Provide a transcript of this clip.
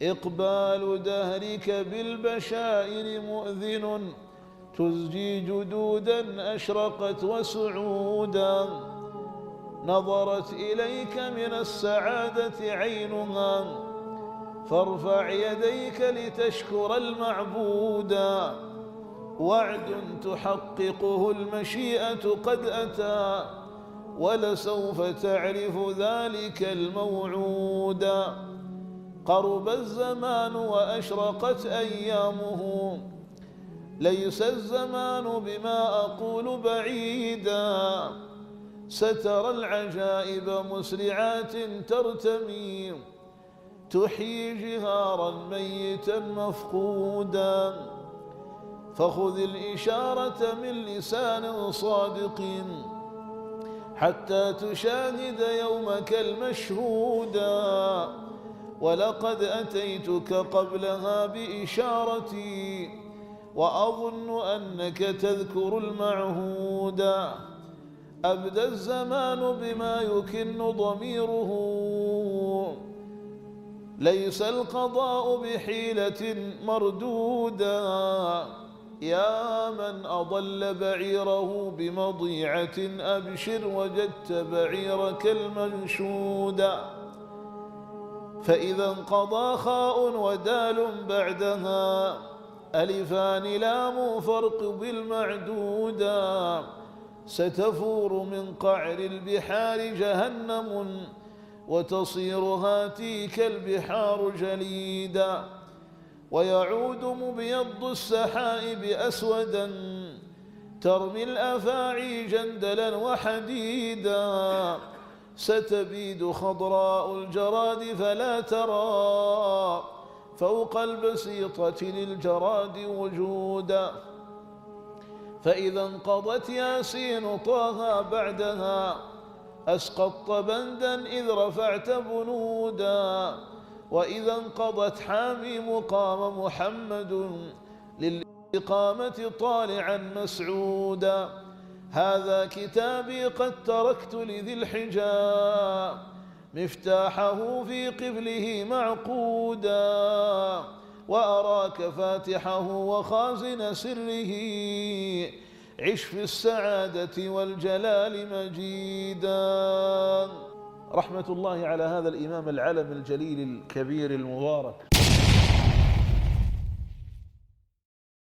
إقبال دهرك بالبشائر مؤذن تزجي جدودا أشرقت وسعودا نظرت إليك من السعادة عينها فارفع يديك لتشكر المعبودا وعد تحققه المشيئة قد أتى ولسوف تعرف ذلك الموعودا قرب الزمان وأشرقت أيامه ليس الزمان بما أقول بعيدا سترى العجائب مسرعات ترتمي تحيي جهارا ميتا مفقودا فخذ الإشارة من لسان صادق حتى تشاهد يومك المشهودا ولقد أتيتك قبلها بإشارتي وأظن أنك تذكر المعهودا أبدى الزمان بما يكن ضميره ليس القضاء بحيلة مردودا يا من أضل بعيره بمضيعة أبشر وجدت بعيرك المنشودا فإذا انقضى خاء ودال بعدها ألفان لام فرق بالمعدودا ستفور من قعر البحار جهنم وتصير هاتيك البحار جليدا ويعود مبيض السحائب أسودا ترمي الأفاعي جندلا وحديدا ستبيد خضراء الجراد فلا ترى فوق البسيطة للجراد وجودا فإذا انقضت ياسين طه بعدها أسقطت بندا إذ رفعت بنودا وإذا انقضت حاميم قام محمد للإقامة طالعا مسعودا هذا كتابي قد تركت لذي الحجاب مفتاحه في قبله معقودا وأراك فاتحه وخازن سره عش في السعادة والجلال مجيدا. رحمة الله على هذا الإمام العلم الجليل الكبير المبارك